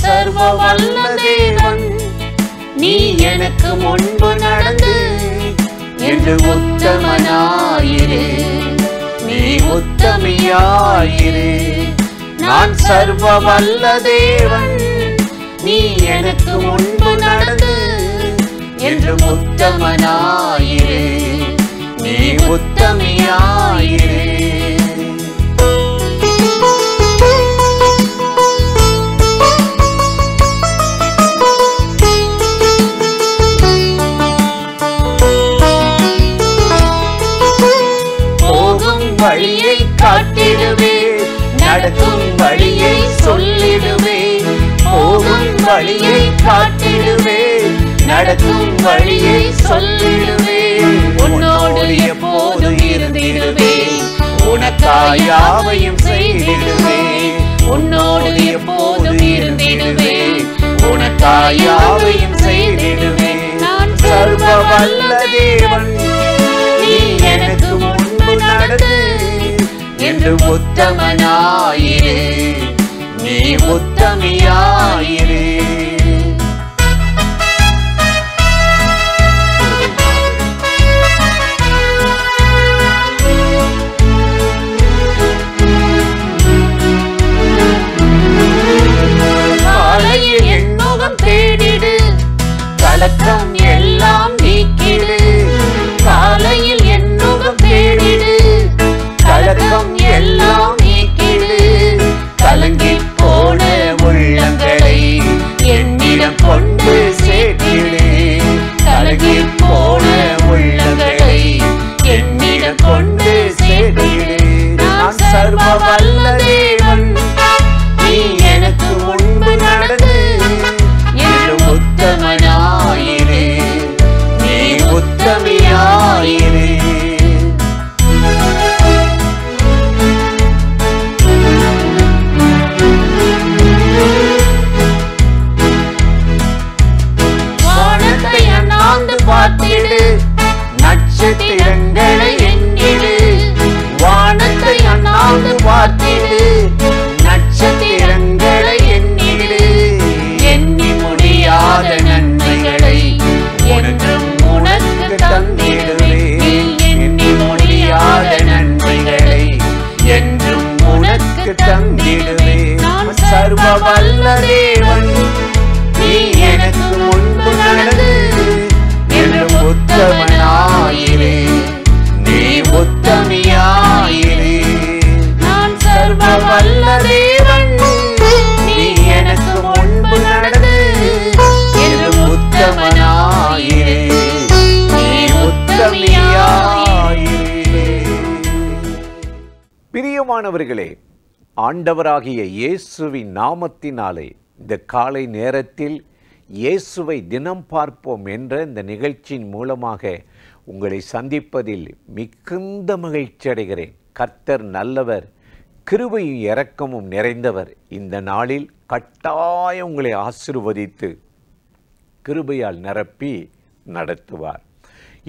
சர்வ வல்ல தேவன், நீ எனக்கு முன்பு நடந்து என்று உத்தமனாயிரு, நீ உத்தமியாயிரு. நான் சர்வ வல்ல தேவன், நீ எனக்கு முன்பு நடந்து என்று உத்தமனாயிரு, நீ உத்தமியாயிரு. போகும் வழியை காட்டிடுவே, நடக்கும் வழியை சொல்லிடுவே. போகும் வழியை காட்டிடுவே, நடக்கும் வழியை சொல்லிடுவே. உன்னோடு எப்போது இருந்திடுவே, உனக்காய் யாவையும் செய்திடுவே. உன்னோடு எப்போதும் இருந்திடுவே, உனக்காய் யாவையும் செய்திடுவே. நான் சர்வ வல்ல தேவன், நீ எனக்கு முன்பு நடந்து என்று உத்தமனாயிரு, நீ உத்தமியாயிரு. காலையில் என் முகம் தேடிடு, கலக்கம் எல்லாம் நீக்கிடு. காலையில் என் முகம் தேடிடு, கலக்கம் எல்லாம் நீக்கிடு. கலங்கி போன உள்ளங்களை என்னிடம் கொண்டு சேர்த்திடு. கலங்கி போன உள்ளங்களை என்னிடம் கொண்டு சேர்த்திடு. நான் சர்வ வல்ல தேவன், நீ எனக்கு முன்பு நடந்து என்று உத்தமனாயிரு, நீ உத்தமியாயிரு. வானத்தை அண்ணாந்து பார்த்திடு, நட்சத்திரங்களை எண்ணிடு. வானத்தை அண்ணாந்து பார்த்திடு, நட்சத்திரங்களை எண்ணிடு. எண்ணி முடியாத நன்மைகளை ஒன்றும் உனக்கு தந்திடுவேன். எண்ணி முடியாத நன்மைகளை என்றும் உனக்கு தந்திடுவேன். நான் சர்வ வல்ல தேவன், நீ எனக்கு முன்பு நடந்து என்று உத்தமனாயிரு, நீ உத்தமியாயிரு. நான் சர்வ வல்ல தேவன், நீ எனக்கு முன்பு நடந்து என்று உத்தமனாயிரு, நீ உத்தமியாயிரு. பிரியமானவர்களே, ஆண்டவராகிய இயேசுவின் நாமத்தினாலே இந்த காலை நேரத்தில் இயேசுவை தினம் பார்ப்போம் என்ற இந்த நிகழ்ச்சியின் மூலமாக உங்களை சந்திப்பதில் மிகுந்த மகிழ்ச்சி அடைகிறேன். கர்த்தர் நல்லவர், கிருபையும் இரக்கமும் நிறைந்தவர். இந்த நாளில் கட்டாயம் உங்களை ஆசீர்வதித்து கிருபையால் நிரப்பி நடத்துவார்.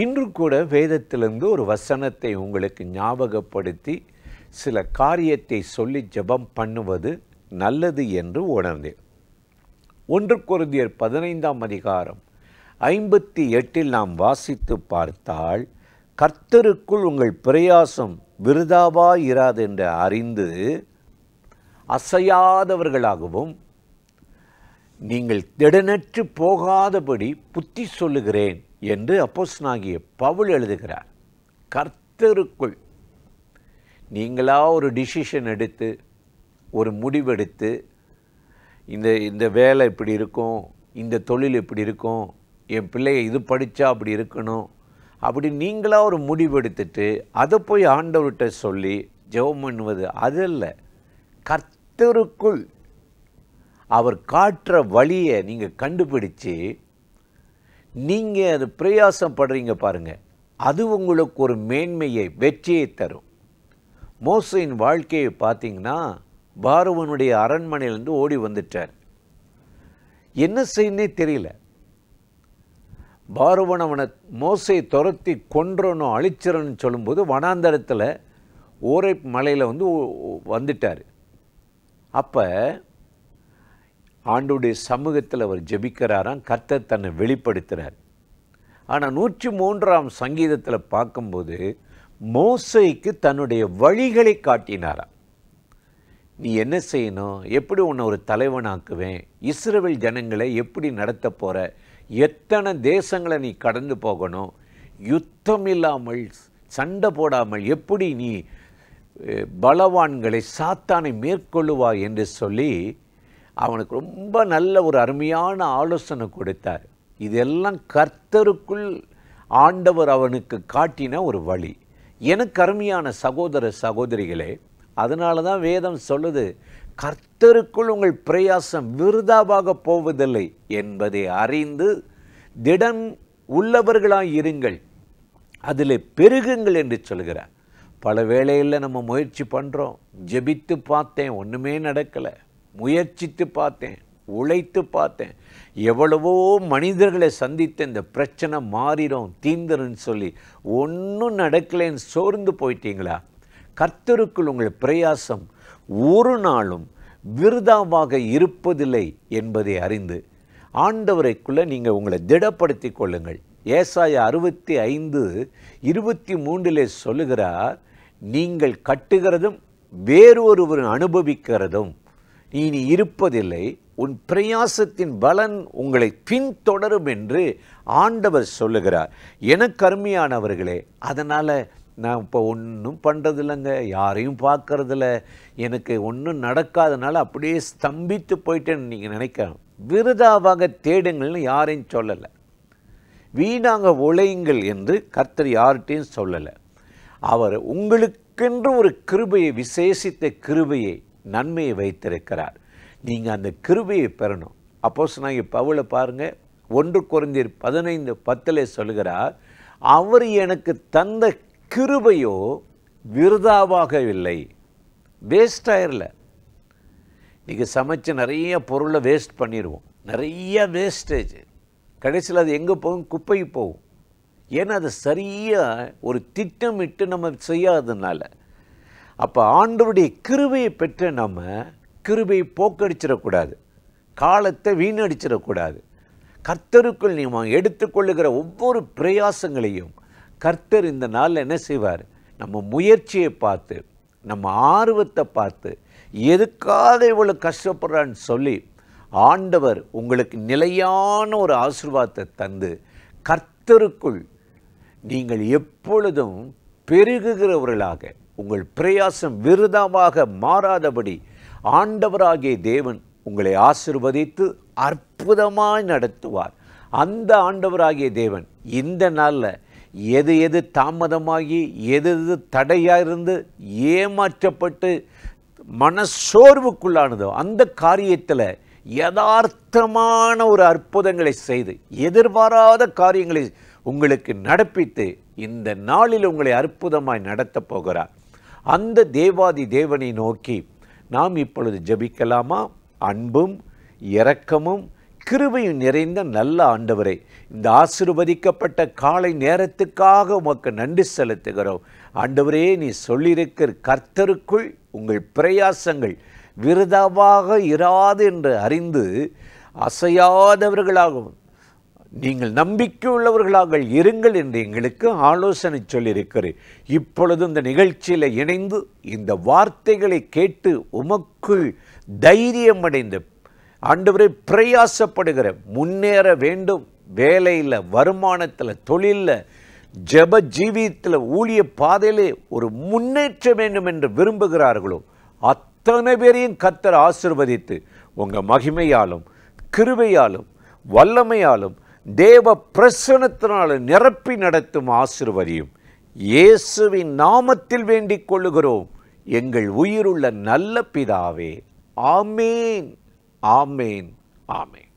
இன்று கூட வேதத்திலிருந்து ஒரு வசனத்தை உங்களுக்கு ஞாபகப்படுத்தி சில காரியத்தை சொல்லி ஜெபம் பண்ணுவது நல்லது என்று உணர்ந்தேன். 1 கொரிந்தியர் 15:58 நாம் வாசித்து பார்த்தால், கர்த்தருக்குள் உங்கள் பிரயாசம் விருதாவாயிராது என்று அறிந்து அசையாதவர்களாகவும் நீங்கள் திடனற்று போகாதபடி புத்தி சொல்லுகிறேன் என்று அப்போஸ்தலனாகிய பவுல் எழுதுகிறார். கர்த்தருக்குள் நீங்களா ஒரு டிசிஷன் எடுத்து, ஒரு முடிவெடுத்து, இந்த வேலை இப்படி இருக்கும், இந்த தொழில் இப்படி இருக்கும், என் பிள்ளையை இது படித்தா அப்படி இருக்கணும், அப்படி நீங்களா ஒரு முடிவெடுத்துட்டு அதை போய் ஆண்டவர்கிட்ட சொல்லி ஜெபம் பண்ணுவது அதல்ல. கர்த்தருக்குள் அவர் காட்டுற வழியை நீங்கள் கண்டுபிடிச்சு நீங்கள் அது பிரயாசப்படுறீங்க பாருங்கள், அது உங்களுக்கு ஒரு மேன்மையை, வெற்றியை தரும். மோசேயின் வாழ்க்கையை பார்த்தீங்கன்னா, பார்வோனுடைய அரண்மனையிலேருந்து ஓடி வந்துட்டார். என்ன செய்யனே தெரியல. பார்வோன் அவனை மோசே துரத்தி கொன்றணும், அழிச்சிடணும்னு சொல்லும்போது வனாந்தரத்தில் ஓரை மலையில் வந்துட்டார். அப்போ ஆண்டவருடைய சமூகத்தில் அவர் ஜெபிக்கிறாராம். கர்த்தர் தன்னை வெளிப்படுத்துகிறார். ஆனால் 103ஆம் சங்கீதத்தில் பார்க்கும்போது மோசேக்கு தன்னுடைய வழிகளை காட்டினாராம். நீ என்ன செய்யணும், எப்படி உன்னை ஒரு தலைவனாக்குவேன், இஸ்ரவேல் ஜனங்களை எப்படி நடத்த போகிற, எத்தனை தேசங்களை நீ கடந்து போகணும், யுத்தம் இல்லாமல் சண்டை போடாமல் எப்படி நீ பலவான்களை சாத்தானை மேற்கொள்ளுவாய் என்று சொல்லி அவனுக்கு ரொம்ப நல்ல ஒரு அருமையான ஆலோசனை கொடுத்தார். இதெல்லாம் கர்த்தருக்குள் ஆண்டவர் அவனுக்கு காட்டின ஒரு வழி. எனக்கு அருமையான சகோதர சகோதரிகளே, அதனால தான் வேதம் சொல்லுது, கர்த்தருக்குள் உங்கள் பிரயாசம் விருதாவாக போவதில்லை என்பதை அறிந்து திடன் உள்ளவர்களாய் இருங்கள், அதில் பெருகுங்கள் என்று சொல்கிறார். பல வேளையில் நம்ம முயற்சி பண்ணுறோம். ஜெபித்து பார்த்தேன், ஒன்றுமே நடக்கலை. முயற்சித்து பார்த்தேன், உழைத்து பார்த்தேன், எவ்வளவோ மனிதர்களை சந்தித்து இந்த பிரச்சனை மாறிடும் தீந்துருன்னு சொல்லி ஒன்றும் நடக்கலைன்னு சோர்ந்து போயிட்டீங்களா? கர்த்தருக்குள் உங்கள் பிரயாசம் ஒரு நாளும் விருதாவாக இருப்பதில்லை என்பதை அறிந்து ஆண்டவரைக்குள்ளே நீங்கள் உங்களை திடப்படுத்தி கொள்ளுங்கள். ஏசாயா 65:23 சொல்லுகிறார், நீங்கள் கட்டுகிறதும் வேறொருவர் அனுபவிக்கிறதும் இனி இருப்பதில்லை, உன் பிரயாசத்தின் பலன் உங்களை பின்தொடரும் என்று ஆண்டவர் சொல்லுகிறார். எனக்கு அருமையானவர்களே, அதனால் நான் இப்போ ஒன்றும் பண்ணுறதில்லைங்க, யாரையும் பார்க்கறதில்ல, எனக்கு ஒன்றும் நடக்காதனால அப்படியே ஸ்தம்பித்து போயிட்டேன்னு நீங்கள் நினைக்கலாம். விருதாவாக தேடுங்கள்னு யாரையும் சொல்லலை, வீணாக உழையுங்கள் என்று கர்த்தர் யார்கிட்டையும் சொல்லலை. அவர் உங்களுக்கென்று ஒரு கிருபையை, விசேஷித்த கிருபையை, நன்மையை வைத்திருக்கிறார். நீங்கள் அந்த கிருபையை பெறணும். அப்போஸ்தலனாகிய பவுலை பாருங்கள், 1 கொரிந்தியர் 15:10 சொல்கிறார், அவர் எனக்கு தந்த கிருபையோ விருதாவாக இல்லை, வேஸ்ட் ஆயிரல. நீங்கள் சமைச்சு நிறைய பொருளை வேஸ்ட் பண்ணிடுவோம், நிறைய வேஸ்டேஜ், கடைசியில் அது எங்கே போகும்? குப்பைக்கு போகும். ஏன்னா அது சரியாக ஒரு திட்டமிட்டு நம்ம செய்யாததுனால. அப்போ ஆண்டவருடைய கிருபையை பெற்ற நம்ம கிருபையை போக்கடிச்சிடக்கூடாது, காலத்தை வீணடிச்சிடக்கூடாது. கர்த்தருக்குள் நீங்கள் எடுத்துக்கொள்ளுகிற ஒவ்வொரு பிரயாசங்களையும் கர்த்தர் இந்த நாளில் என்ன செய்வார்? நம்ம முயற்சியை பார்த்து, நம்ம ஆர்வத்தை பார்த்து, எதுக்காக இவ்வளோ கஷ்டப்படுறான்னு சொல்லி ஆண்டவர் உங்களுக்கு நிலையான ஒரு ஆசீர்வாதத்தை தந்து கர்த்தருக்குள் நீங்கள் எப்பொழுதும் பெருகுகிறவர்களாக, உங்கள் பிரயாசம் விருதாவாக மாறாதபடி ஆண்டவராகிய தேவன் உங்களை ஆசீர்வதித்து அற்புதமாய் நடத்துவார். அந்த ஆண்டவராகிய தேவன் இந்த நாளில் எது எது தாமதமாகி, எது எது தடையாக இருந்து ஏமாற்றப்பட்டு மனசோர்வுக்குள்ளானதோ அந்த காரியத்தில் யதார்த்தமான ஒரு அற்புதங்களை செய்து, எதிர்பாராத காரியங்களை உங்களுக்கு நடப்பித்து இந்த நாளில் உங்களை அற்புதமாய் நடத்தப் போகிறார். அந்த தேவாதி தேவனை நோக்கி நாம் இப்பொழுது ஜெபிக்கலாமா? அன்பும் இரக்கமும் கிருபையும் நிறைந்த நல்ல ஆண்டவரே, இந்த ஆசீர்வதிக்கப்பட்ட காலை நேரத்துக்காக உமக்கு நன்றி செலுத்துகிறோம். ஆண்டவரே, நீ சொல்லியிருக்கிற கர்த்தருக்குள் உங்கள் பிரயாசங்கள் விருதாவாக இராது என்று அறிந்து அசையாதவர்களாகவும் நீங்கள் நம்பிக்கை உள்ளவர்களாக இருங்கள் என்று எங்களுக்கு ஆலோசனை சொல்லியிருக்கிறேன். இப்பொழுது இந்த நிகழ்ச்சியில் இணைந்து இந்த வார்த்தைகளை கேட்டு உமக்குள் தைரியம் அடைந்து ஆண்டவரே பிரயாசப்படுகிற, முன்னேற வேண்டும், வேலையில், வருமானத்தில், தொழிலில், ஜெப ஜீவியத்தில், ஊழிய பாதையிலே ஒரு முன்னேற்ற வேண்டும் என்று விரும்புகிறார்களோ அத்தனை பேரையும் கர்த்தர் ஆசீர்வதித்து உங்கள் மகிமையாலும் கிருபையாலும் வல்லமையாலும் தேவ பிரசன்னத்தினாலும் நிரப்பி நடத்தும் ஆசீர்வதியும். இயேசுவின் நாமத்தில் வேண்டிக் கொள்ளுகிறோம் எங்கள் உயிருள்ள நல்ல பிதாவே. ஆமேன், ஆமேன், ஆமேன்.